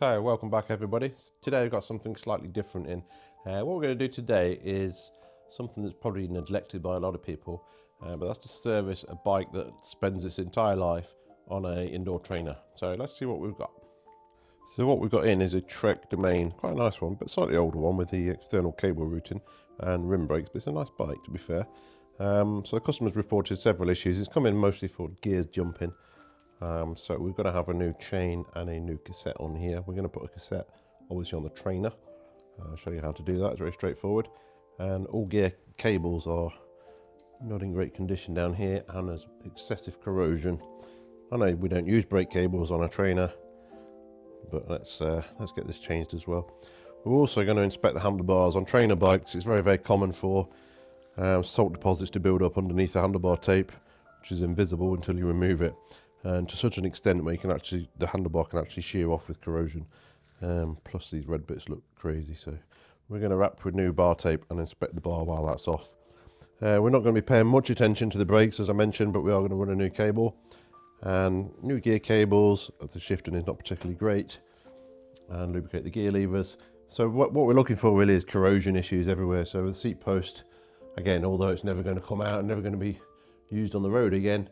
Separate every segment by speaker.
Speaker 1: So welcome back everybody. Today I've got something slightly different in. What we're going to do today is something that's probably neglected by a lot of people, but that's to service a bike that spends its entire life on an indoor trainer. So let's see what we've got. So what we've got in is a Trek Domane, quite a nice one, but slightly older one with the external cable routing and rim brakes, but it's a nice bike to be fair. So the customer's reported several issues. It's come in mostly for gears jumping. So we're going to have a new chain and a new cassette on here. We're going to put a cassette obviously on the trainer. I'll show you how to do that. It's very straightforward. And all gear cables are not in great condition down here, and there's excessive corrosion. I know we don't use brake cables on a trainer, but let's get this changed as well. We're also going to inspect the handlebars on trainer bikes. It's very common for salt deposits to build up underneath the handlebar tape, which is invisible until you remove it. And to such an extent where you can actually, the handlebar can actually shear off with corrosion. Plus these red bits look crazy, so we're going to wrap with new bar tape and inspect the bar while that's off. We're not going to be paying much attention to the brakes as I mentioned, but we are going to run a new cable and new gear cables. The shifting is not particularly great, and lubricate the gear levers. So what we're looking for really is corrosion issues everywhere. So with the seat post, again, although it's never going to come out and never going to be used on the road again,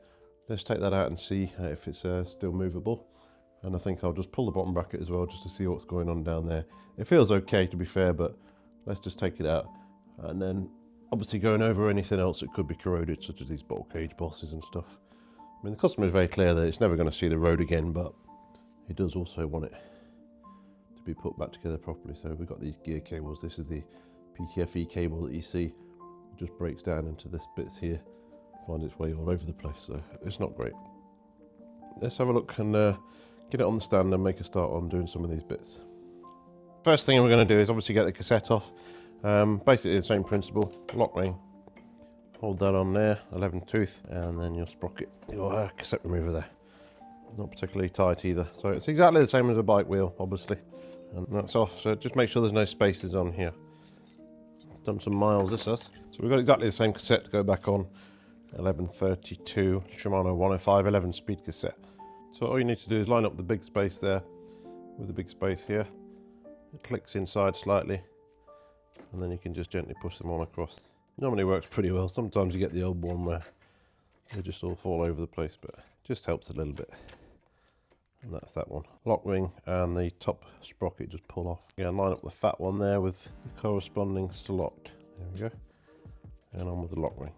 Speaker 1: let's take that out and see if it's still movable. And I think I'll just pull the bottom bracket as well just to see what's going on down there. It feels okay to be fair, but let's just take it out. And then obviously going over anything else that could be corroded, such as these bottle cage bosses and stuff. I mean, the customer is very clear that it's never going to see the road again, but he does also want it to be put back together properly. So we've got these gear cables. This is the PTFE cable that you see. It just breaks down into this bits here. Find its way all over the place, so it's not great. Let's have a look and get it on the stand and make a start on doing some of these bits. First thing we're going to do is obviously get the cassette off. Basically the same principle, lock ring, hold that on there, 11 tooth, and then your sprocket, your cassette remover there. Not particularly tight either, so it's exactly the same as a bike wheel obviously, and that's off. So just make sure there's no spaces on here. It's done some miles, this has. So we've got exactly the same cassette to go back on. 1132 Shimano 105 11 speed cassette. So all you need to do is line up the big space there with the big space here. It clicks inside slightly, and then you can just gently push them on across. Normally works pretty well. Sometimes you get the old one where they just all fall over the place, but it just helps a little bit. And that's that one. Lock ring and the top sprocket just pull off. Again, line up the fat one there with the corresponding slot. There we go. And on with the lock ring.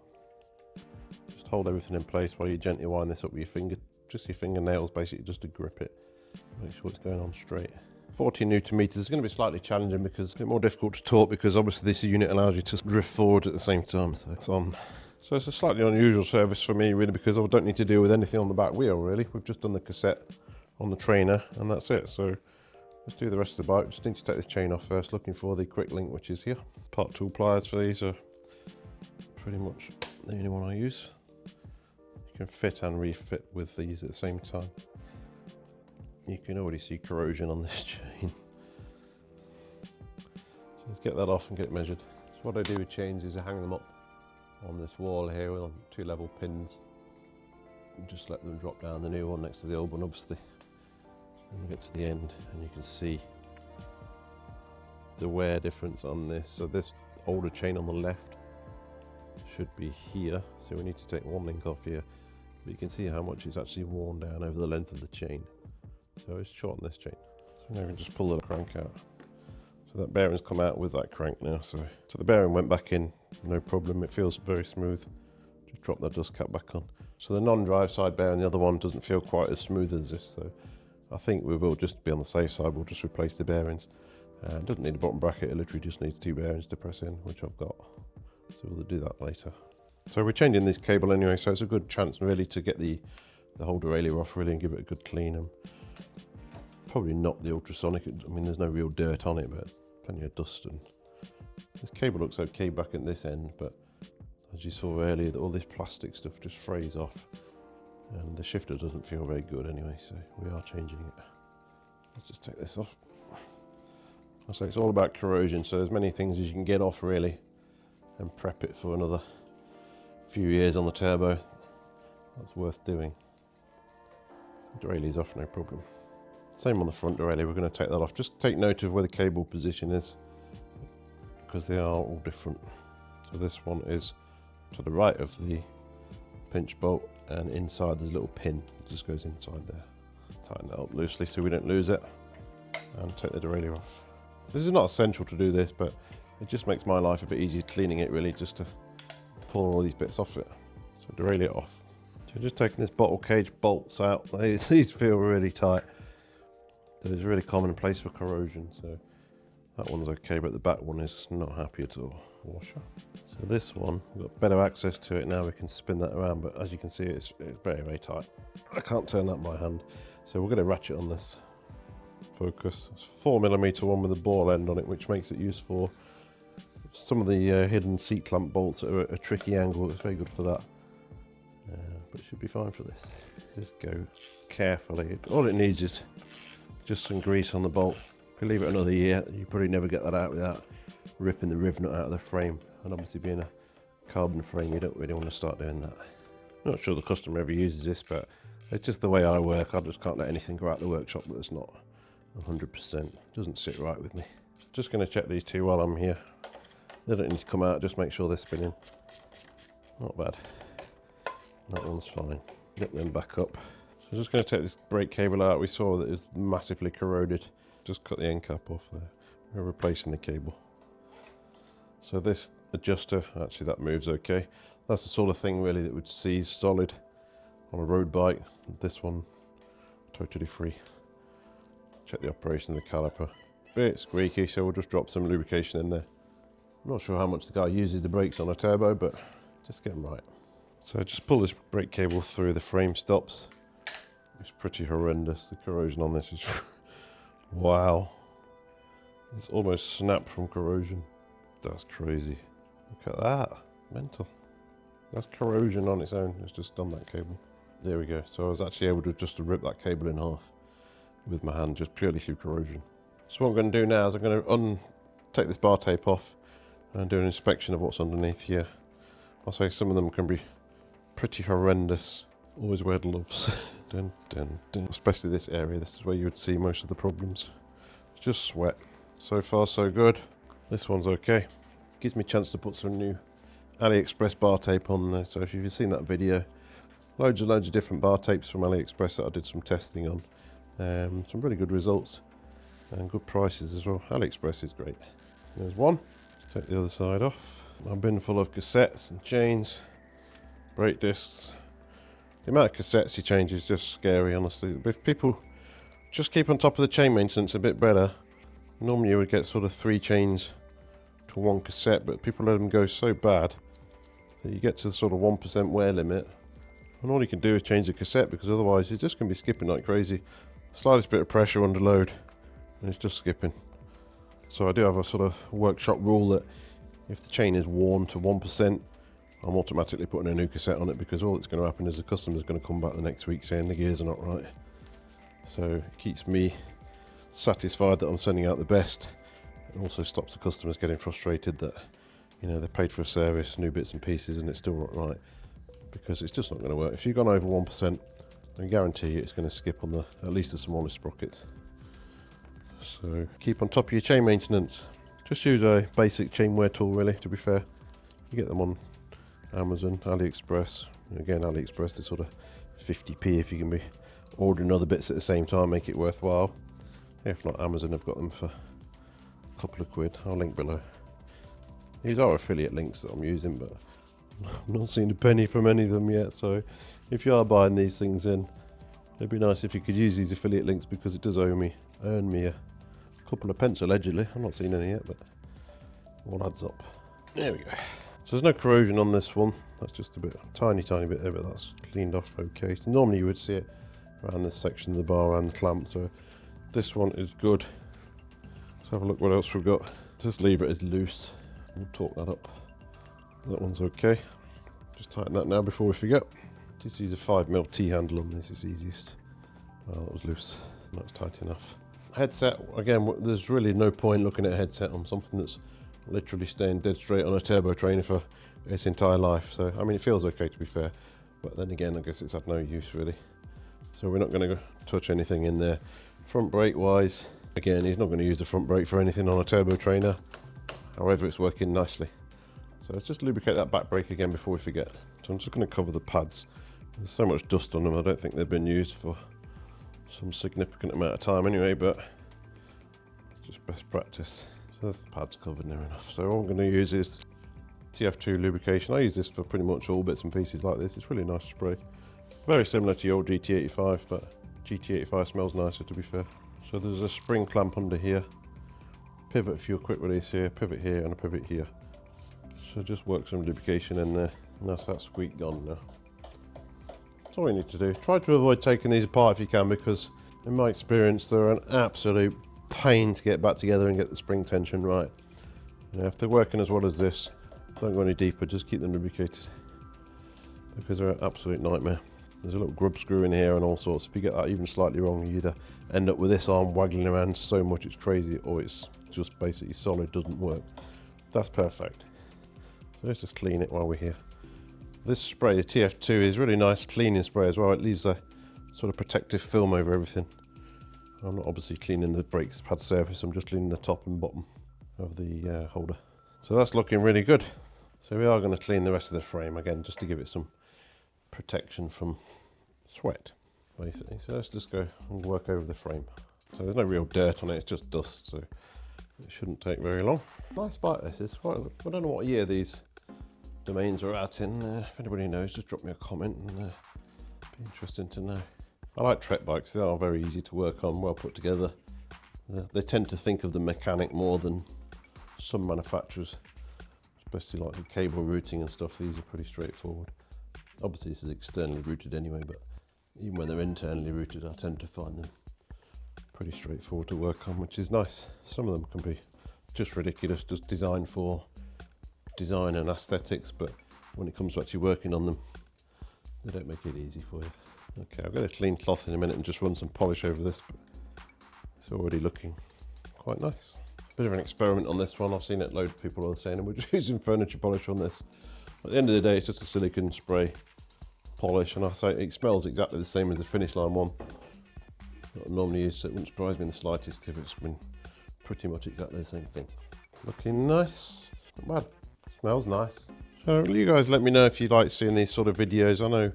Speaker 1: Just hold everything in place while you gently wind this up with your finger, just your fingernails basically, just to grip it. Make sure it's going on straight. 40 Newton meters is going to be slightly challenging because it's a bit more difficult to torque, because obviously this unit allows you to drift forward at the same time. So it's on. So it's a slightly unusual service for me really, because I don't need to deal with anything on the back wheel really. We've just done the cassette on the trainer and that's it. So let's do the rest of the bike. Just need to take this chain off first, looking for the quick link, which is here. Part tool pliers for these are pretty much the only one I use. You can fit and refit with these at the same time. You can already see corrosion on this chain. So let's get that off and get it measured. So what I do with chains is I hang them up on this wall here on 2 level pins. And just let them drop down, the new one next to the old one obviously. And we get to the end and you can see the wear difference on this. So this older chain on the left should be here, so we need to take one link off here, but you can see how much it's actually worn down over the length of the chain. So it's shorten this chain. So now we can just pull the crank out. So that bearing's come out with that crank now, so the bearing went back in, no problem. It feels very smooth. Just drop that dust cap back on. So the non-drive side bearing, the other one, doesn't feel quite as smooth as this, so I think we will just be on the safe side. We'll just replace the bearings. It doesn't need a bottom bracket, it literally just needs 2 bearings to press in, which I've got. So we'll do that later. So we're changing this cable anyway, so it's a good chance really to get the whole derailleur off really and give it a good clean. And probably not the ultrasonic, I mean there's no real dirt on it, but plenty of dust. And this cable looks okay back at this end, but as you saw earlier, all this plastic stuff just frays off. And the shifter doesn't feel very good anyway, so we are changing it. Let's just take this off. I say it's all about corrosion, so there's many things as you can get off really and prep it for another few years on the turbo. That's worth doing. The derailleur's off, no problem. Same on the front derailleur, we're going to take that off. Just take note of where the cable position is, because they are all different. So this one is to the right of the pinch bolt, and inside there's a little pin that just goes inside there. Tighten that up loosely so we don't lose it, and take the derailleur off. This is not essential to do this, but it just makes my life a bit easier cleaning it, really, just to pull all these bits off it. So derailleur off. So just taking this bottle cage bolts out. These feel really tight. So it's really commonplace for corrosion, so that one's okay, but the back one is not happy at all. Washer. So this one, we've got better access to it now, we can spin that around, but as you can see it's very, very tight. I can't turn that by hand, so we're going to ratchet on this. Focus. It's a 4mm one with a ball end on it, which makes it useful for some of the hidden seat clamp bolts that are at a tricky angle. It's very good for that, but it should be fine for this. Just go carefully. All it needs is just some grease on the bolt. If you leave it another year, you probably never get that out without ripping the riv nut out of the frame, and obviously being a carbon frame, you don't really want to start doing that. Not sure the customer ever uses this, but it's just the way I work. I just can't let anything go out the workshop that's not 100%. Doesn't sit right with me. Just going to check these two while I'm here. They don't need to come out, just make sure they're spinning. Not bad. That one's fine. Get them back up. So I'm just going to take this brake cable out. We saw that it was massively corroded. Just cut the end cap off there. We're replacing the cable. So this adjuster, actually that moves okay. That's the sort of thing really that would seize solid on a road bike. This one, totally free. Check the operation of the caliper. Bit squeaky, so we'll just drop some lubrication in there. I'm not sure how much the guy uses the brakes on a turbo, but just get them right. So just pull this brake cable through, the frame stops. It's pretty horrendous. The corrosion on this is wow. It's almost snapped from corrosion. That's crazy. Look at that. Mental. That's corrosion on its own. It's just on that cable. There we go. So I was actually able to just rip that cable in half with my hand, just purely through corrosion. So what I'm going to do now is I'm going to take this bar tape off and do an inspection of what's underneath here. I'll say some of them can be pretty horrendous. Always wear gloves. Dun, dun, dun. Especially this area. This is where you would see most of the problems. It's just sweat. So far so good. This one's okay. Gives me a chance to put some new AliExpress bar tape on there. So if you've seen that video, loads of different bar tapes from AliExpress that I did some testing on. Some really good results and good prices as well. AliExpress is great. There's one. Take the other side off. My bin full of cassettes and chains, brake discs. The amount of cassettes you change is just scary, honestly. If people just keep on top of the chain maintenance a bit better, normally you would get sort of 3 chains to 1 cassette, but people let them go so bad that you get to the sort of 1% wear limit, and all you can do is change the cassette, because otherwise you're just going to be skipping like crazy. The slightest bit of pressure under load and it's just skipping. So I do have a sort of workshop rule that if the chain is worn to 1%, I'm automatically putting a new cassette on it, because all that's going to happen is the customer's going to come back the next week saying the gears are not right. So it keeps me satisfied that I'm sending out the best. It also stops the customers getting frustrated that, you know, they paid for a service, new bits and pieces, and it's still not right, because it's just not going to work. If you've gone over 1%, I guarantee you it's going to skip on at least the smallest sprockets. So keep on top of your chain maintenance. Just use a basic chain wear tool, really, to be fair. You get them on Amazon, AliExpress. Again, AliExpress is sort of 50p if you can be ordering other bits at the same time, make it worthwhile. If not, Amazon have got them for a couple of quid. I'll link below. These are affiliate links that I'm using, but I've not seen a penny from any of them yet. So if you are buying these things in, it'd be nice if you could use these affiliate links, because it does earn me a couple of pence allegedly. I've not seen any yet, but all adds up. There we go. So there's no corrosion on this one. That's just a tiny bit there, but that's cleaned off okay. So normally you would see it around this section of the bar and the clamp. So this one is good. Let's have a look what else we've got. This lever is loose. We'll torque that up. That one's okay. Just tighten that now before we forget. Just use a 5mm T-handle on this, it's easiest. Well, that was loose. That's tight enough. Headset, again, there's really no point looking at a headset on something that's literally staying dead straight on a turbo trainer for its entire life. So, I mean, it feels okay, to be fair, but then again, I guess it's had no use really. So we're not going to touch anything in there. Front brake wise, again, he's not going to use the front brake for anything on a turbo trainer. However, it's working nicely. So let's just lubricate that back brake again before we forget. So I'm just going to cover the pads. There's so much dust on them, I don't think they've been used for some significant amount of time anyway, but it's just best practice. So the pad's covered near enough. So all I'm going to use is TF2 lubrication. I use this for pretty much all bits and pieces like this. It's really nice spray. Very similar to your GT85, but GT85 smells nicer, to be fair. So there's a spring clamp under here, pivot for your quick release here, pivot here and a pivot here. So just work some lubrication in there, and that's that squeak gone now. That's all you need to do. Try to avoid taking these apart if you can, because in my experience they're an absolute pain to get back together and get the spring tension right. You know, if they're working as well as this, don't go any deeper, just keep them lubricated, because they're an absolute nightmare. There's a little grub screw in here and all sorts. If you get that even slightly wrong, you either end up with this arm waggling around so much it's crazy, or it's just basically solid, doesn't work. That's perfect. So let's just clean it while we're here. This spray, the TF2, is really nice cleaning spray as well. It leaves a sort of protective film over everything. I'm not obviously cleaning the brakes pad surface, I'm just cleaning the top and bottom of the holder. So that's looking really good. So we are going to clean the rest of the frame again, just to give it some protection from sweat, basically. So let's just go and work over the frame. So there's no real dirt on it, it's just dust, so it shouldn't take very long. Nice bike this is. I don't know what year these Domanes are out in. If anybody knows, just drop me a comment, and be interesting to know. I like Trek bikes. They are very easy to work on, well put together. They tend to think of the mechanic more than some manufacturers, especially like the cable routing and stuff. These are pretty straightforward. Obviously this is externally routed anyway, but even when they're internally routed, I tend to find them pretty straightforward to work on, which is nice. Some of them can be just ridiculous, just designed for design and aesthetics, but when it comes to actually working on them, they don't make it easy for you. Okay, I've got a clean cloth in a minute and just run some polish over this, but it's already looking quite nice. Bit of an experiment on this one. I've seen it, loads of people are saying, and we're just using furniture polish on this. At the end of the day, it's just a silicone spray polish, and I say it smells exactly the same as the Finish Line one that I normally use, so it wouldn't surprise me in the slightest if it's been pretty much exactly the same thing. Looking nice, not bad, smells nice. So you guys let me know if you like seeing these sort of videos. I know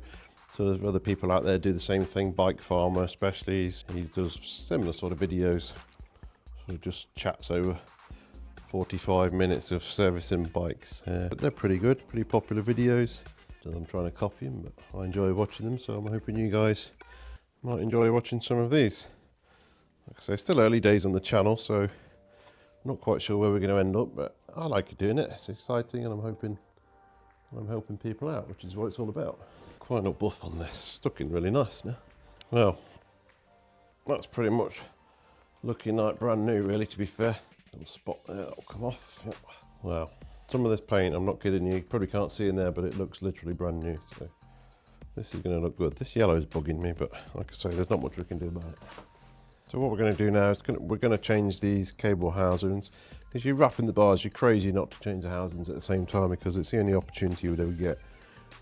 Speaker 1: sort of other people out there do the same thing, Bike Farmer especially, he does similar sort of videos, sort of just chats over 45 minutes of servicing bikes. But they're pretty good, pretty popular videos. I'm trying to copy them, but I enjoy watching them, so I'm hoping you guys might enjoy watching some of these. Like I say, still early days on the channel, so not quite sure where we're going to end up, but I like doing it. It's exciting, and I'm hoping I'm helping people out, which is what it's all about. Quite not buff on this. It's looking really nice now. Well, that's pretty much looking like brand new, really, to be fair. Little spot there that'll come off. Yep. Wow. Some of this paint, I'm not kidding you probably can't see in there, but it looks literally brand new. So this is going to look good. This yellow is bugging me, but like I say, there's not much we can do about it. So what we're going to do now is we're going to change these cable housings. As you're wrapping the bars, you're crazy not to change the housings at the same time, because it's the only opportunity you would ever get.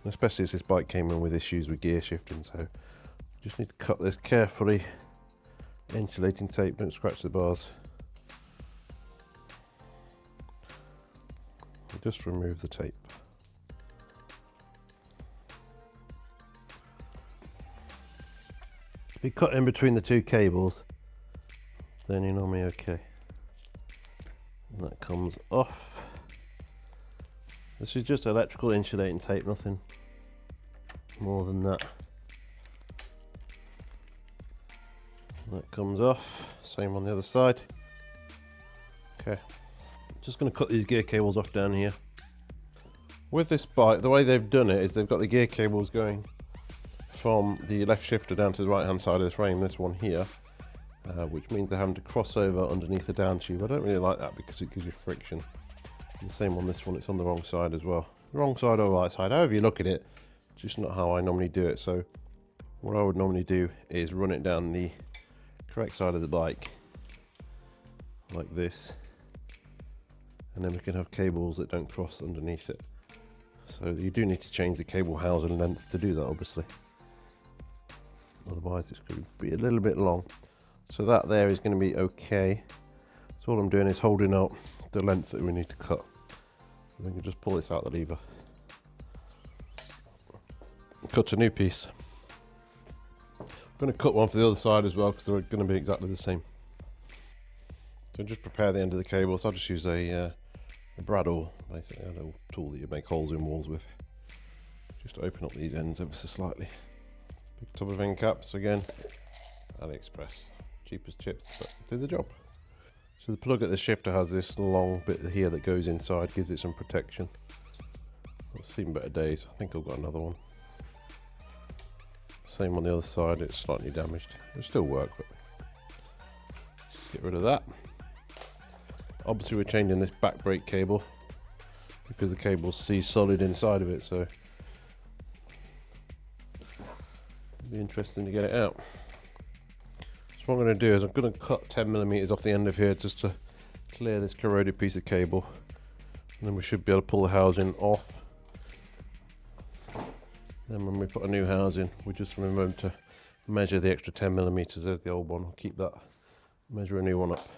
Speaker 1: And especially as this bike came in with issues with gear shifting, so just need to cut this carefully. Insulating tape, don't scratch the bars. Just remove the tape. If you cut in between the two cables, then you're normally okay. And that comes off. This is just electrical insulating tape, nothing more than that. That comes off, same on the other side. Okay. Just going to cut these gear cables off down here. With this bike, the way they've done it is they've got the gear cables going from the left shifter down to the right hand side of the frame, this one here, which means they're having to cross over underneath the down tube. I don't really like that because it gives you friction. And the same on this one, it's on the wrong side as well. Wrong side or right side, however you look at it, it's just not how I normally do it. So what I would normally do is run it down the correct side of the bike, like this. And then we can have cables that don't cross underneath it. So you do need to change the cable housing length to do that, obviously. Otherwise it's going to be a little bit long. So that there is going to be okay. So all I'm doing is holding out the length that we need to cut. And we can just pull this out the lever. Cut a new piece. I'm going to cut one for the other side as well because they're going to be exactly the same. So just prepare the end of the cable. So I'll just use a bradawl, basically a little tool that you make holes in walls with. Just to open up these ends ever so slightly. Big tub of end caps again. AliExpress, cheap as chips, but do the job. So the plug at the shifter has this long bit here that goes inside, gives it some protection. It's seen better days. I think I've got another one. Same on the other side, it's slightly damaged. It'll still work, but just get rid of that. Obviously we're changing this back brake cable because the cable's solid inside of it, so it'll be interesting to get it out. So what I'm going to do is I'm going to cut 10mm off the end of here just to clear this corroded piece of cable, and then we should be able to pull the housing off. Then when we put a new housing, we just remember to measure the extra 10mm of the old one. I'll keep that, measure a new one up.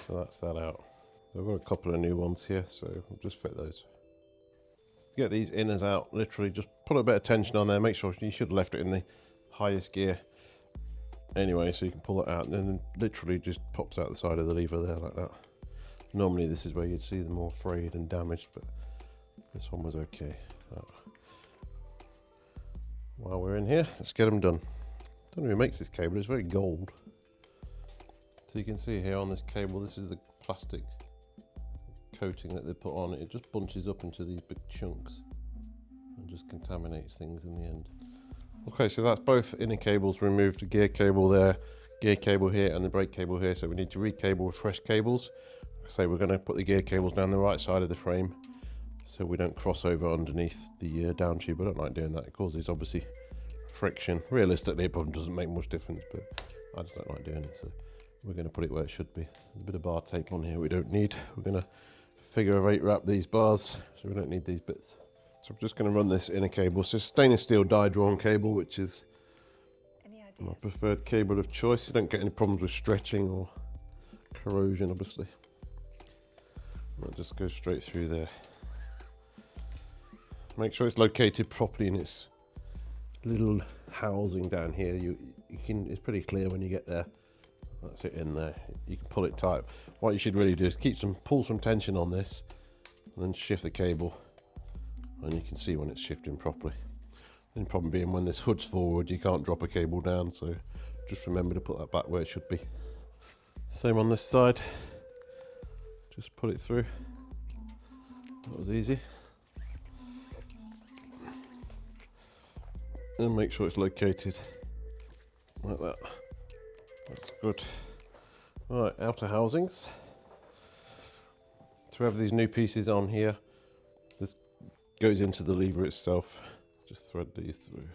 Speaker 1: So that's that out. So I've got a couple of new ones here, so we'll just fit those. To get these inners out, literally just put a bit of tension on there. Make sure you should have left it in the highest gear anyway, so you can pull it out, and then literally just pops out the side of the lever there like that. Normally this is where you'd see them more frayed and damaged, but this one was okay. While we're in here, let's get them done. I don't know who makes this cable, it's very gold. So you can see here on this cable, this is the plastic coating that they put on it. It just bunches up into these big chunks and just contaminates things in the end. Okay, so that's both inner cables removed, the gear cable there, gear cable here, and the brake cable here. So we need to recable with fresh cables. So we're going to put the gear cables down the right side of the frame so we don't cross over underneath the down tube. I don't like doing that. It causes obviously friction. Realistically, it probably doesn't make much difference, but I just don't like doing it. So we're going to put it where it should be. There's a bit of bar tape on here we don't need. We're going to figure of 8 wrap these bars, so we don't need these bits. So I'm just going to run this inner cable. So stainless steel die drawn cable, which is my preferred cable of choice. You don't get any problems with stretching or corrosion, obviously. I'll just go straight through there. Make sure it's located properly in its little housing down here. You can. It's pretty clear when you get there. That's it in there. You can pull it tight. What you should really do is pull some tension on this, and then shift the cable, and you can see when it's shifting properly. The problem being when this hood's forward, you can't drop a cable down, so just remember to put that back where it should be. Same on this side. Just put it through. That was easy. And make sure it's located like that. That's good. Right, outer housings. So we have these new pieces on here. This goes into the lever itself. Just thread these through.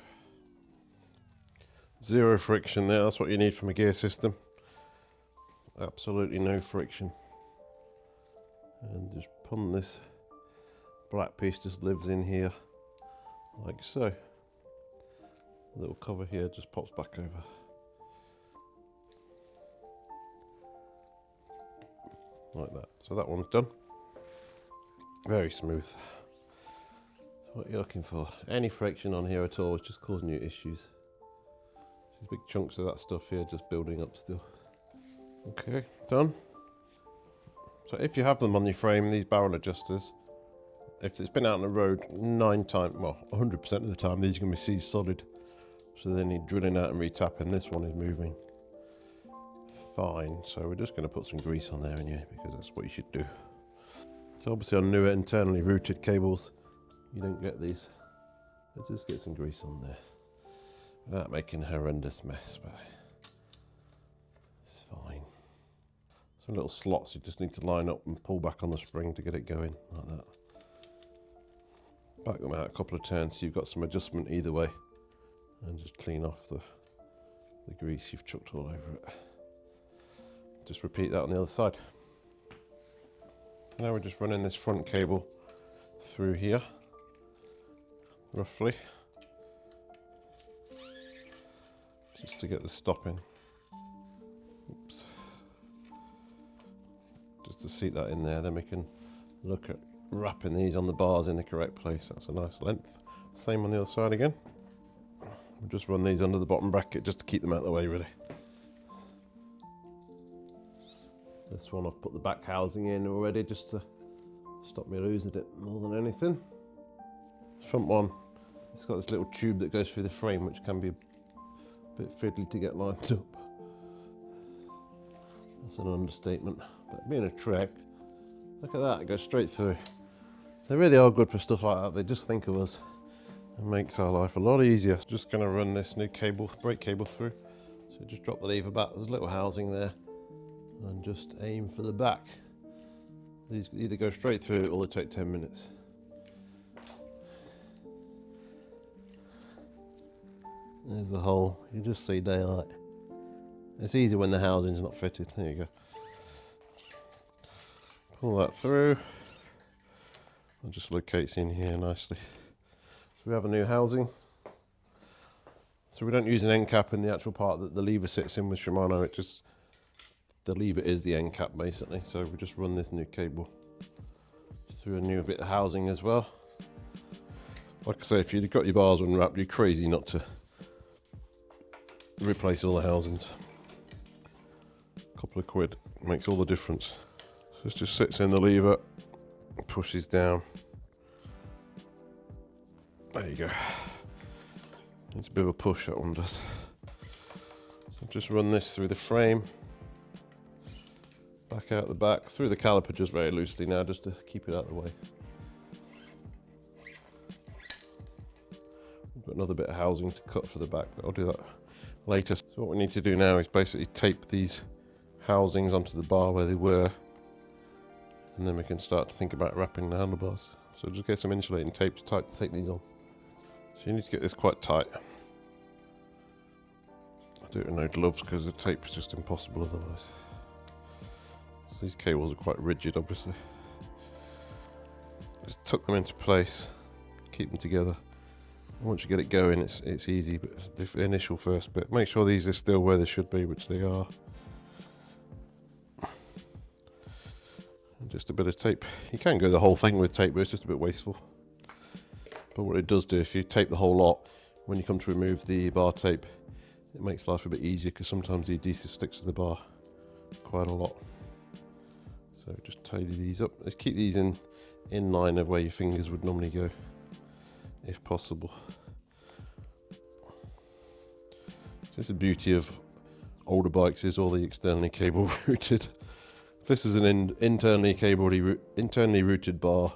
Speaker 1: Zero friction there, that's what you need from a gear system. Absolutely no friction. And just pull this black piece, just lives in here like so. A little cover here just pops back over. Like that. So that one's done. Very smooth. What you're looking for. Any friction on here at all is just causing you issues. These big chunks of that stuff here just building up still. Okay, done. So if you have them on your frame, these barrel adjusters, if it's been out on the road 100% of the time, these are going to be seized solid. So they need drilling out and retapping. This one is moving fine. So we're just going to put some grease on there in here because that's what you should do. So obviously on newer internally routed cables, you don't get these. So just get some grease on there without making a horrendous mess, but it's fine. Some little slots you just need to line up and pull back on the spring to get it going like that. Back them out a couple of turns so you've got some adjustment either way, and just clean off the grease you've chucked all over it. Just repeat that on the other side. Now we're just running this front cable through here, roughly, just to get the stopping. Oops. Just to seat that in there, then we can look at wrapping these on the bars in the correct place. That's a nice length. Same on the other side again. We'll just run these under the bottom bracket just to keep them out of the way, really. This one I've put the back housing in already just to stop me losing it more than anything. This front one, it's got this little tube that goes through the frame, which can be a bit fiddly to get lined up. That's an understatement. But being a Trek, look at that, it goes straight through. They really are good for stuff like that. They just think of us. It makes our life a lot easier. Just going to run this new cable, brake cable through. So just drop the lever back. There's a little housing there, and just aim for the back. These either go straight through or they take 10 minutes. There's the hole. You just see daylight. It's easy when the housing's not fitted. There you go. Pull that through. It just locates in here nicely. So we have a new housing. So we don't use an end cap in the actual part that the lever sits in with Shimano. It just, the lever is the end cap basically. So we just run this new cable through a new bit of housing as well. Like I say, if you've got your bars unwrapped, you're crazy not to replace all the housings. A couple of quid makes all the difference. So this just sits in the lever, pushes down. There you go. Needs a bit of a push, that one does. So just run this through the frame, back out the back, through the caliper just very loosely now, just to keep it out of the way. We've got another bit of housing to cut for the back, but I'll do that later. So what we need to do now is basically tape these housings onto the bar where they were, and then we can start to think about wrapping the handlebars. So just get some insulating tape to tape these on. So you need to get this quite tight. I do it with no gloves because the tape is just impossible otherwise. So these cables are quite rigid, obviously. Just tuck them into place, keep them together. Once you get it going, it's easy, but the initial first bit, make sure these are still where they should be, which they are. And just a bit of tape. You can go the whole thing with tape, but it's just a bit wasteful. But what it does do, if you tape the whole lot, when you come to remove the bar tape, it makes life a bit easier because sometimes the adhesive sticks to the bar quite a lot. So just tidy these up. Just keep these in line of where your fingers would normally go, if possible. So the beauty of older bikes is all the externally cable routed. If this is an internally routed bar,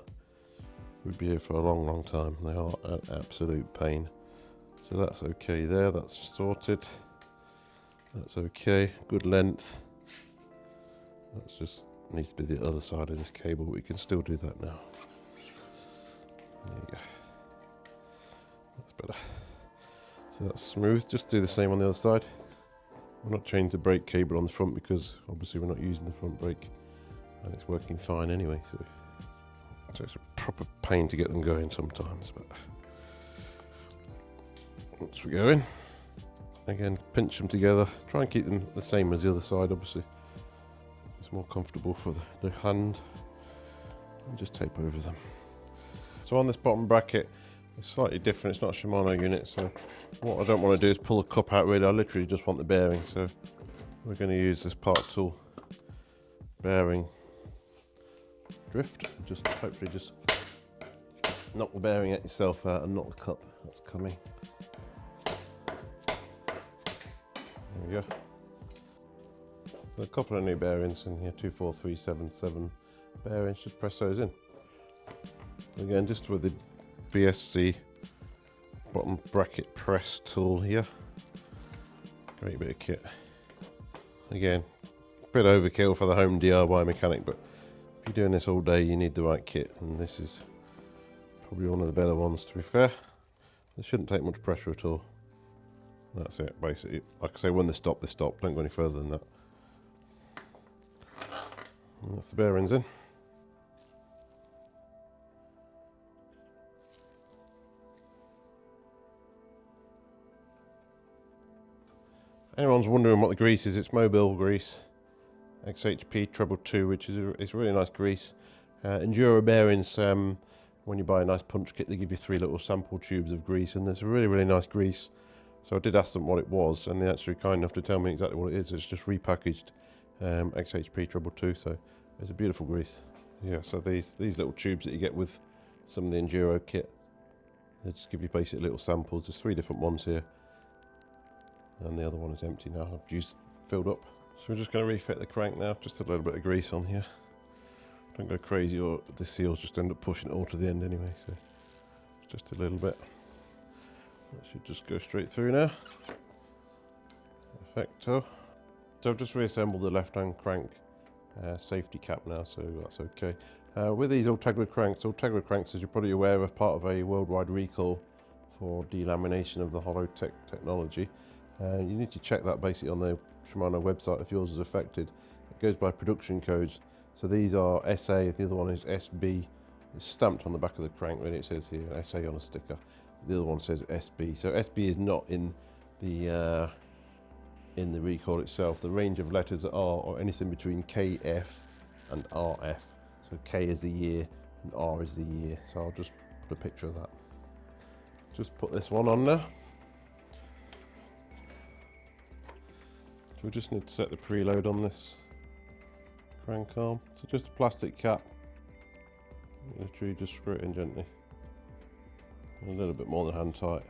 Speaker 1: we'd be here for a long time. They are an absolute pain. So that's okay there, that's sorted. That's okay, good length. That's just needs to be the other side of this cable, but we can still do that now. There you go. That's better. So that's smooth. Just do the same on the other side. We're not changing the brake cable on the front because obviously we're not using the front brake, and it's working fine anyway. So it's a proper pain to get them going sometimes. But once we go in, again, pinch them together. Try and keep them the same as the other side. Obviously, it's more comfortable for the hand. And just tape over them. So on this bottom bracket, it's slightly different. It's not a Shimano unit, so what I don't want to do is pull the cup out really. I literally just want the bearing, so we're going to use this part tool bearing drift. Just hopefully just knock the bearing at yourself out and not the cup that's coming. There we go. So a couple of new bearings in here, 24377 bearings. Just press those in. Again, just with the BSC bottom bracket press tool here. Great bit of kit. Again, a bit overkill for the home DIY mechanic, but if you're doing this all day, you need the right kit, and this is probably one of the better ones, to be fair. This shouldn't take much pressure at all. That's it, basically. Like I say, when they stop, they stop. Don't go any further than that. And that's the bearings in. Anyone's wondering what the grease is, it's mobile grease. XHP 222, which is it's really nice grease. Enduro bearings, when you buy a nice punch kit, they give you 3 little sample tubes of grease, and there's really nice grease. So I did ask them what it was, and they're actually kind enough to tell me exactly what it is. It's just repackaged XHP 222, so it's a beautiful grease. Yeah, so these little tubes that you get with some of the Enduro kit, they just give you basic little samples. There's 3 different ones here, and the other one is empty now. I've used filled up. So we're just going to refit the crank now. Just a little bit of grease on here. Don't go crazy, or the seals just end up pushing it all to the end anyway. So just a little bit. That should just go straight through now. Perfecto. So I've just reassembled the left-hand crank safety cap now, so that's okay. With these Ultegra cranks, as you're probably aware, are part of a worldwide recall for delamination of the hollow technology. You need to check that basically on the Shimano website if yours is affected. It goes by production codes. So these are SA, the other one is SB. It's stamped on the back of the crank, really. It says here SA on a sticker. The other one says SB. So SB is not in the recall itself. The range of letters are anything between KF and RF. So K is the year and R is the year. So I'll just put a picture of that. Just put this one on now. So we just need to set the preload on this crank arm. So just a plastic cap. Literally just screw it in gently. A little bit more than hand tight.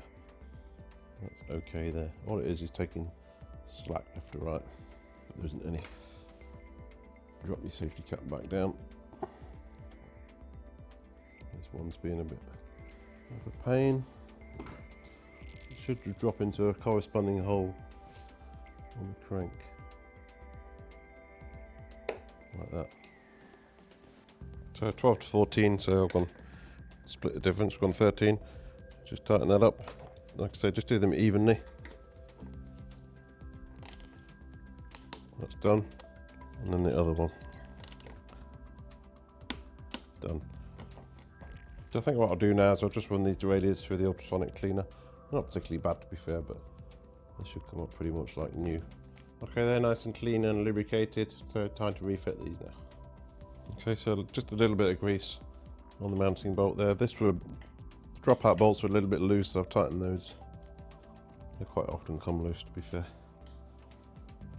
Speaker 1: That's okay there. All it is taking slack left to right. But there isn't any. Drop your safety cap back down. This one's being a bit of a pain. It should just drop into a corresponding hole on the crank, like that. So 12 to 14, so I've gone split the difference, gone 13. Just tighten that up. Like I say, just do them evenly. That's done. And then the other one. Done. So I think what I'll do now is I'll just run these derailleurs through the ultrasonic cleaner. Not particularly bad, to be fair, but they should come up pretty much like new. Okay, they're nice and clean and lubricated, so time to refit these now. Okay, so just a little bit of grease on the mounting bolt there. This would dropout bolts are a little bit loose, so I've tightened those. They quite often come loose, to be fair.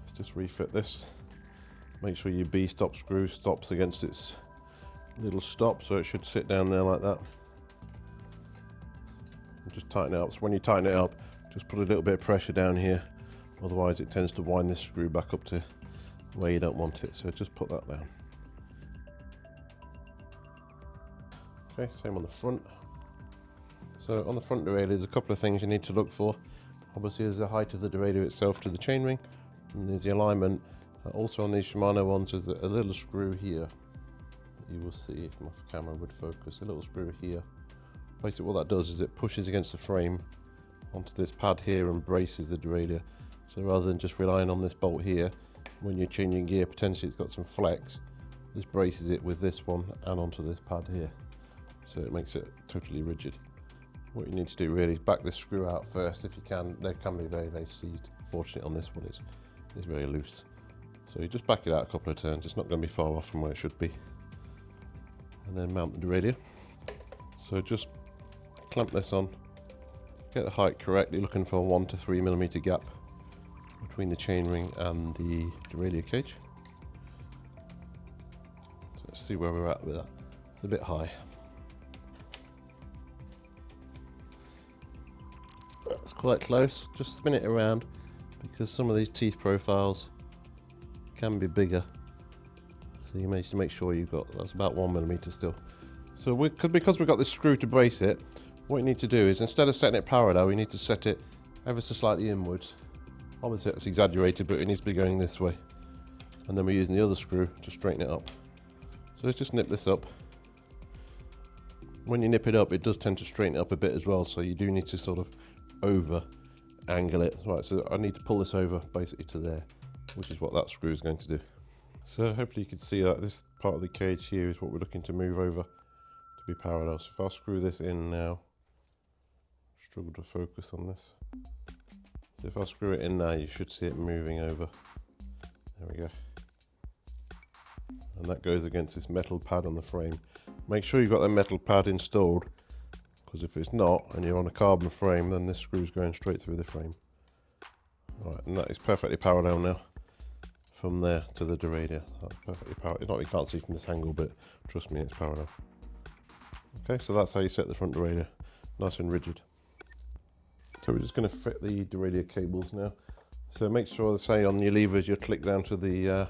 Speaker 1: Let's just refit this. Make sure your B stop screw stops against its little stop, so it should sit down there like that. And just tighten it up. So when you tighten it up, just put a little bit of pressure down here, otherwise it tends to wind this screw back up to where you don't want it, so just put that down. Okay, same on the front. So on the front derailleur, there's a couple of things you need to look for. Obviously there's the height of the derailleur itself to the chainring, and there's the alignment. Also on these Shimano ones, there's a little screw here that you will see if my camera would focus. A little screw here. Basically what that does is it pushes against the frame onto this pad here and braces the derailleur. So rather than just relying on this bolt here, when you're changing gear, potentially it's got some flex. This braces it with this one and onto this pad here. So it makes it totally rigid. What you need to do really is back this screw out first if you can. They can be very seized. Fortunately on this one it's very loose. So you just back it out a couple of turns. It's not going to be far off from where it should be. And then mount the derailleur. So just clamp this on. Get the height correctly, looking for a 1 to 3 millimeter gap between the chainring and the derailleur cage. So let's see where we're at with that. It's a bit high. That's quite close. Just spin it around because some of these teeth profiles can be bigger. So you need to make sure you've got, that's about 1 millimeter still. So because we've got this screw to brace it, what you need to do is instead of setting it parallel, you need to set it ever so slightly inwards. Obviously that's exaggerated, but it needs to be going this way. And then we're using the other screw to straighten it up. So let's just nip this up. When you nip it up, it does tend to straighten it up a bit as well, so you do need to sort of over angle it. Right, so I need to pull this over basically to there, which is what that screw is going to do. So hopefully you can see that this part of the cage here is what we're looking to move over to be parallel. So if I screw this in now, struggle to focus on this. So if I screw it in now, you should see it moving over. There we go. And that goes against this metal pad on the frame. Make sure you've got that metal pad installed, because if it's not and you're on a carbon frame, then this screw's going straight through the frame. Right, and that is perfectly parallel now from there to the derailleur. That's perfectly parallel. Not you can't see from this angle, but trust me, it's parallel. Okay, so that's how you set the front derailleur, nice and rigid. So we're just going to fit the derailleur cables now. So make sure, say on your levers, you click down to the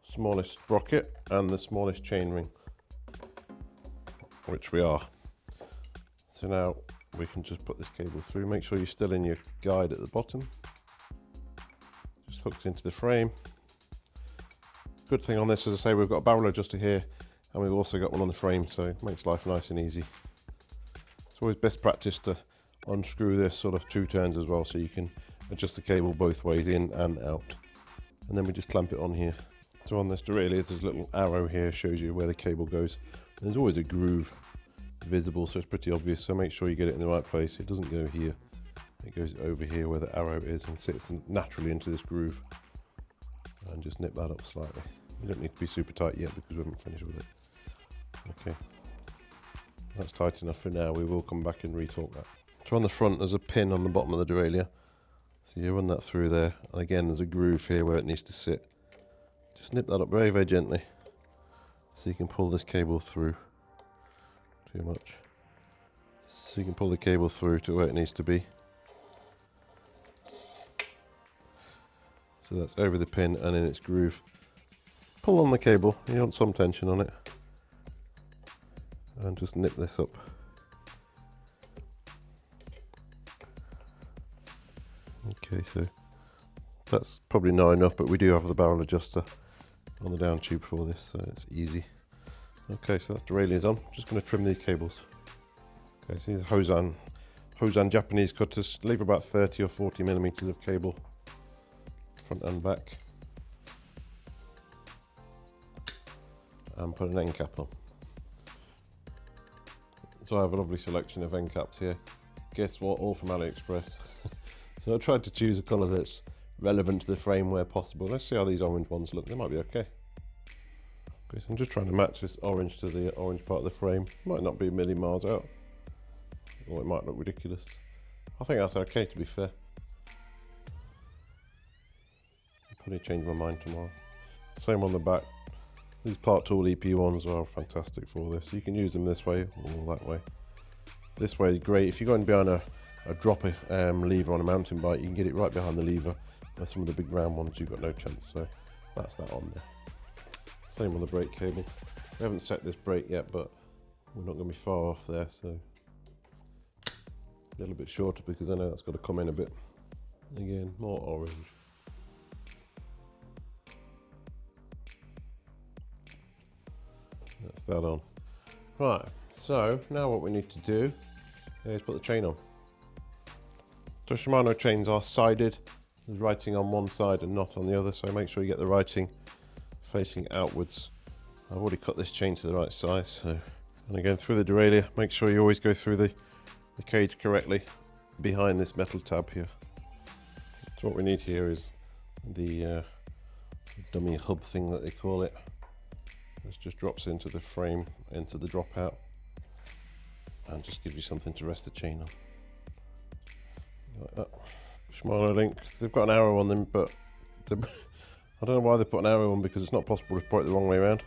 Speaker 1: smallest sprocket and the smallest chainring, which we are. So now we can just put this cable through. Make sure you're still in your guide at the bottom. Just hooks into the frame. Good thing on this, as I say, we've got a barrel adjuster here, and we've also got one on the frame, so it makes life nice and easy. It's always best practice to unscrew this sort of 2 turns as well, so you can adjust the cable both ways, in and out. And then we just clamp it on here. So on this derailleur, there's a little arrow here, shows you where the cable goes. And there's always a groove visible, so it's pretty obvious. So make sure you get it in the right place. It doesn't go here. It goes over here where the arrow is and sits naturally into this groove. And just nip that up slightly. You don't need to be super tight yet because we haven't finished with it. Okay. That's tight enough for now. We will come back and retorque that. So on the front, there's a pin on the bottom of the derailleur. So you run that through there. And again, there's a groove here where it needs to sit. Just nip that up very, very gently, so you can pull this cable through. Too much. So you can pull the cable through to where it needs to be. So that's over the pin and in its groove. Pull on the cable, you want some tension on it. And just nip this up. Okay, so that's probably not enough, but we do have the barrel adjuster on the down tube for this, so it's easy. Okay, so that derailleur is on. Just going to trim these cables. Okay, so these are Hosan Japanese cutters. Leave about 30 or 40 millimeters of cable, front and back, and put an end cap on. So I have a lovely selection of end caps here. Guess what? All from AliExpress. So I tried to choose a colour that's relevant to the frame where possible. Let's see how these orange ones look. They might be okay. Okay, so I'm just trying to match this orange to the orange part of the frame. Might not be a million miles out, or it might look ridiculous. I think that's okay, to be fair. I'll probably change my mind tomorrow. Same on the back. These Part Tool EP ones are fantastic for this. You can use them this way or that way. This way is great. If you're going behind a dropper lever on a mountain bike, you can get it right behind the lever. Where some of the big round ones, you've got no chance. So that's that on there. Same on the brake cable. We haven't set this brake yet, but we're not going to be far off there. So a little bit shorter because I know that's got to come in a bit. Again, more orange. That's that on. Right, so now what we need to do is put the chain on. So Shimano chains are sided. There's writing on one side and not on the other, so make sure you get the writing facing outwards. I've already cut this chain to the right size, so. And again, through the derailleur, make sure you always go through the cage correctly behind this metal tab here. So what we need here is the dummy hub thing that they call it. This just drops into the frame, into the dropout, and just gives you something to rest the chain on. Like that. Shimano link, they've got an arrow on them, but I don't know why they put an arrow on, because it's not possible to put it the wrong way around.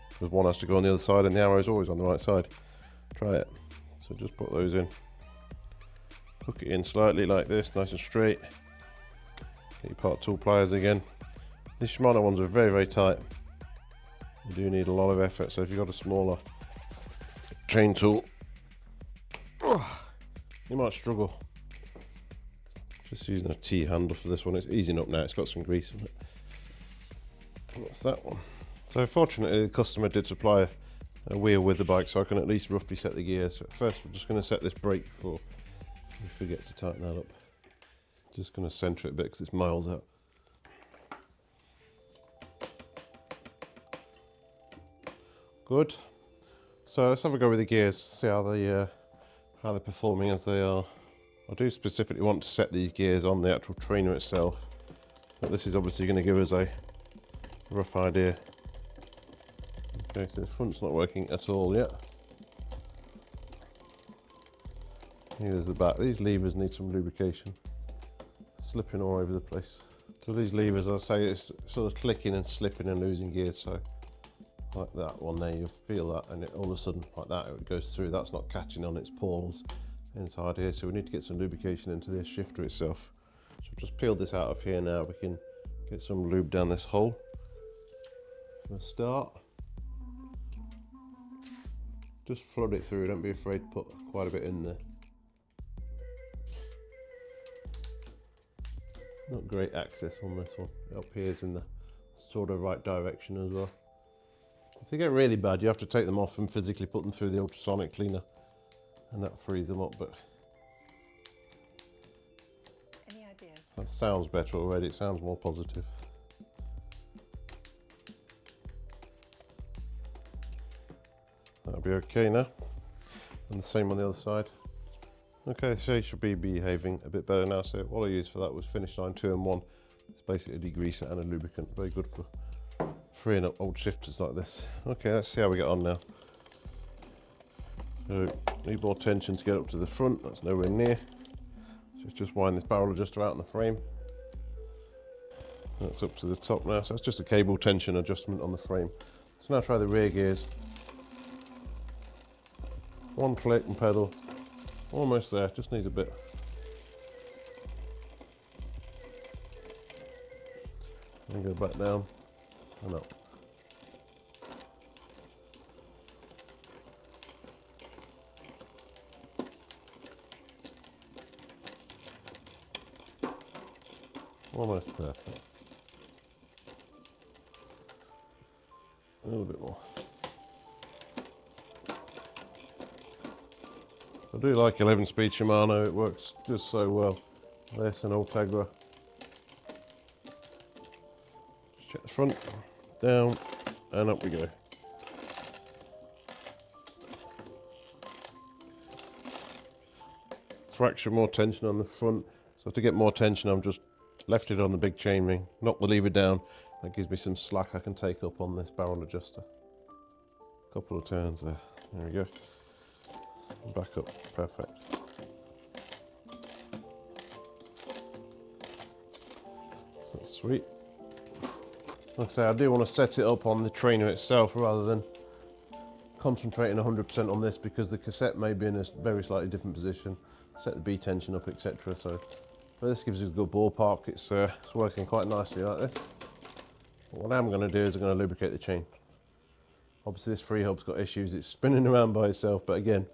Speaker 1: Because one has to go on the other side and the arrow is always on the right side. Try it. So just put those in. Hook it in slightly like this, nice and straight. Get your Part Tool pliers again. These Shimano ones are very, very tight. You do need a lot of effort, so if you've got a smaller chain tool, you might struggle. Just using a T handle for this one. It's easing up now, it's got some grease in it. That's that one. So fortunately the customer did supply a wheel with the bike, so I can at least roughly set the gears. So first we're just going to set this brake before we forget to tighten that up. Just going to centre it a bit because it's miles out. Good. So let's have a go with the gears, see how they're performing as they are I do specifically want to set these gears on the actual trainer itself, but this is obviously going to give us a rough idea. Okay, so the front's not working at all yet. Here's the back. These levers need some lubrication. Slipping all over the place. So these levers, I say, it's sort of clicking and slipping and losing gears. So like that one there, you'll feel that, and all of a sudden, like that, it goes through. That's not catching on its pawls inside here. So we need to get some lubrication into the shifter itself. So just peel this out of here now. We can get some lube down this hole for a start. Just flood it through. Don't be afraid to put quite a bit in there. Not great access on this one. It appears in the sort of right direction as well. If they get really bad, you have to take them off and physically put them through the ultrasonic cleaner, and that frees them up. But
Speaker 2: any ideas?
Speaker 1: That sounds better already. It sounds more positive. That'll be okay now. And the same on the other side. Okay, so it should be behaving a bit better now. So all I used for that was finish line 2 and 1. It's basically a degreaser and a lubricant. Very good for freeing up old shifters like this. Okay, let's see how we get on now. So need more tension to get up to the front. That's nowhere near. So just wind this barrel adjuster out on the frame. That's up to the top now. So it's just a cable tension adjustment on the frame. So now try the rear gears. One click and pedal. Almost there, just needs a bit. And go back down and up. Almost perfect. A little bit more. I do like 11-speed Shimano, it works just so well. This and Ultegra. Check the front, down, and up we go. Fraction more tension on the front, so to get more tension I've just left it on the big chain ring, knock the lever down, that gives me some slack I can take up on this barrel adjuster. Couple of turns there, there we go. Back up, perfect. That's sweet. Like I say, I do want to set it up on the trainer itself rather than concentrating 100% on this, because the cassette may be in a very slightly different position, set the B tension up, etc. So but this gives you a good ballpark. It's working quite nicely like this. But what I'm going to do is I'm going to lubricate the chain. Obviously this free hub's got issues, it's spinning around by itself, but again,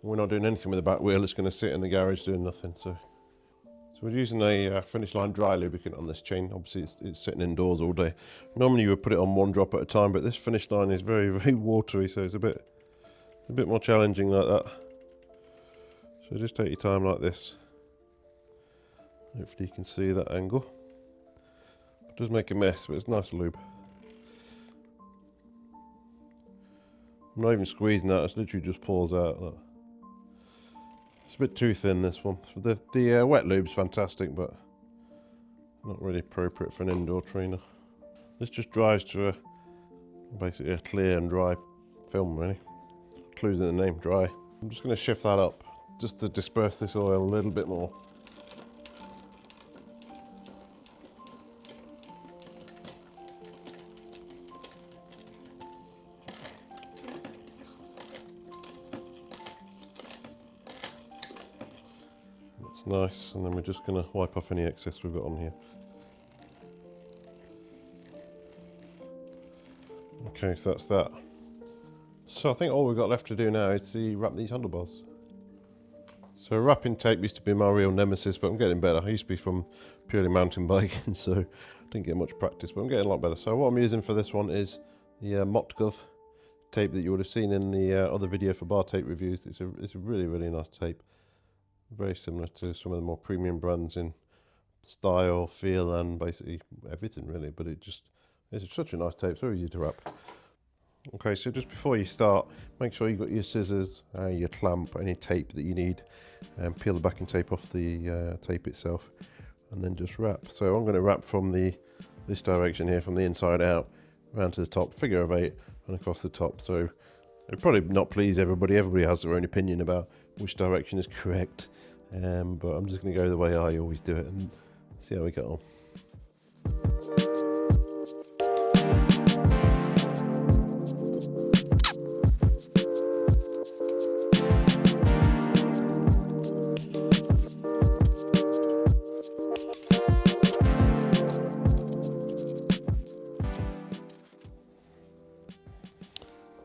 Speaker 1: we're not doing anything with the back wheel, it's going to sit in the garage doing nothing. So we're using a finish line dry lubricant on this chain. Obviously it's sitting indoors all day. Normally you would put it on 1 drop at a time, but this finish line is very, very watery, so it's a bit more challenging like that. So just take your time like this. Hopefully you can see that angle. It does make a mess, but it's nice lube. I'm not even squeezing that, it literally just pours out. Look. It's a bit too thin, this one. The wet lube's fantastic, but not really appropriate for an indoor trainer. This just dries to basically a clear and dry film, really. Clues in the name, dry. I'm just going to shift that up, just to disperse this oil a little bit more. Nice, and then we're just going to wipe off any excess we've got on here. Okay, so that's that. So I think all we've got left to do now is to wrap these handlebars. So wrapping tape used to be my real nemesis, but I'm getting better. I used to be from purely mountain biking, so I didn't get much practice, but I'm getting a lot better. So what I'm using for this one is the Motgov tape that you would have seen in the other video for bar tape reviews. It's a really, really nice tape. Very similar to some of the more premium brands in style, feel, and basically everything really, but it's such a nice tape, so easy to wrap. Okay, so just before you start, make sure you've got your scissors, your clamp, any tape that you need, and peel the backing tape off the tape itself, and then just wrap. So I'm going to wrap from this direction here, from the inside out, around to the top, figure of 8, and across the top. So it'll probably not please everybody. Everybody has their own opinion about which direction is correct, but I'm just going to go the way I always do it and see how we get on.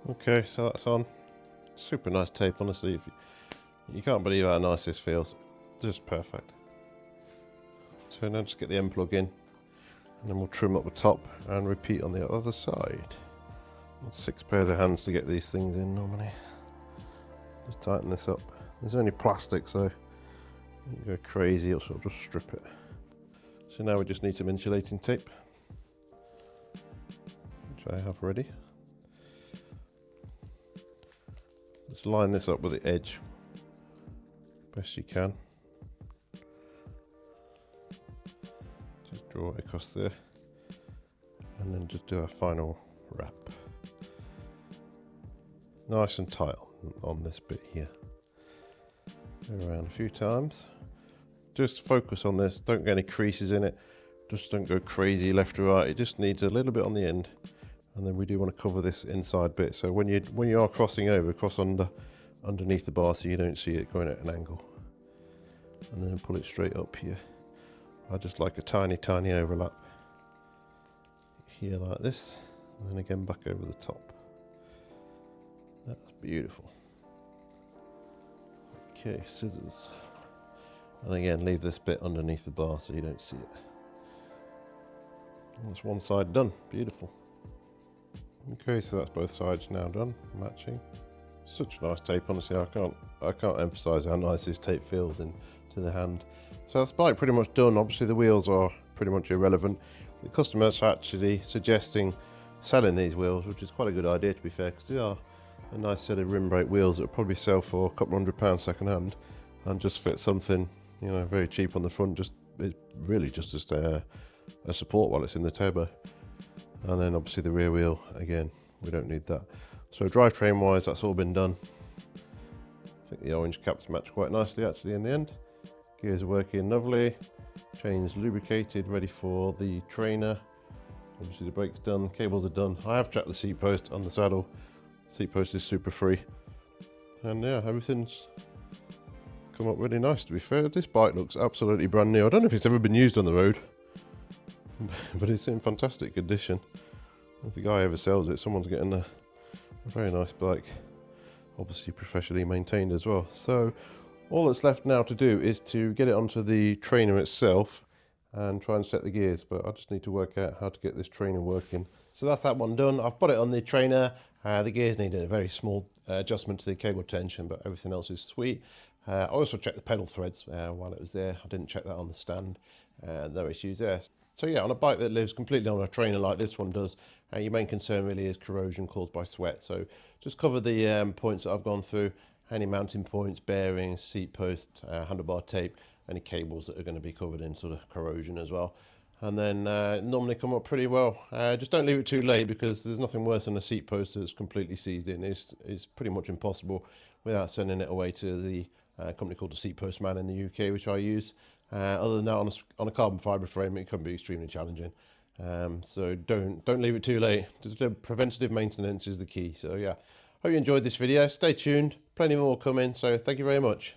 Speaker 1: Okay, so that's on. Super nice tape, honestly. You can't believe how nice this feels. Just perfect. So now just get the end plug in, and then we'll trim up the top and repeat on the other side. 6 pairs of hands to get these things in normally. Just tighten this up. There's only plastic, so you go crazy, or sort of just strip it. So now we just need some insulating tape, which I have ready. Just line this up with the edge best you can. Just draw it across there, and then just do a final wrap. Nice and tight on this bit here. Go around a few times. Just focus on this, don't get any creases in it. Just don't go crazy left or right. It just needs a little bit on the end. And then we do want to cover this inside bit. So when you are crossing over, cross underneath the bar so you don't see it going at an angle. And then pull it straight up here. I just like a tiny overlap here like this. And then again back over the top. That's beautiful. Okay, scissors. And again, leave this bit underneath the bar so you don't see it. And that's one side done. Beautiful. Okay, so that's both sides now done, matching. Such nice tape, honestly. I can't emphasize how nice this tape feels into the hand. So that's bike pretty much done. Obviously the wheels are pretty much irrelevant. The customer's actually suggesting selling these wheels, which is quite a good idea to be fair, because they are a nice set of rim brake wheels that will probably sell for a couple £100 second hand, and just fit something, you know, very cheap on the front. It's really just a support while it's in the turbo. And then obviously the rear wheel, again, we don't need that. So drivetrain wise, that's all been done. I think the orange caps match quite nicely actually in the end. Gears are working lovely. Chains lubricated, ready for the trainer. Obviously the brakes done, cables are done. I have checked the seat post on the saddle. Seat post is super free. And yeah, everything's come up really nice to be fair. This bike looks absolutely brand new. I don't know if it's ever been used on the road, but it's in fantastic condition. If the guy ever sells it, someone's getting a very nice bike, obviously professionally maintained as well. So all that's left now to do is to get it onto the trainer itself and try and set the gears, but I just need to work out how to get this trainer working. So that's that one done. I've put it on the trainer. The gears needed a very small adjustment to the cable tension, but everything else is sweet. I also checked the pedal threads while it was there. I didn't check that on the stand. No issues there. So yeah, on a bike that lives completely on a trainer like this one does, your main concern really is corrosion caused by sweat. So just cover the points that I've gone through, any mounting points, bearings, seat post, handlebar tape, any cables that are going to be covered in sort of corrosion as well. And then normally come up pretty well. Just don't leave it too late, because there's nothing worse than a seat post that's completely seized in. It's pretty much impossible without sending it away to the company called the Seatpost Man in the UK, which I use. Other than that, on a carbon fibre frame, it can be extremely challenging. So don't leave it too late. Just preventative maintenance is the key. So yeah, hope you enjoyed this video. Stay tuned. Plenty more coming. So thank you very much.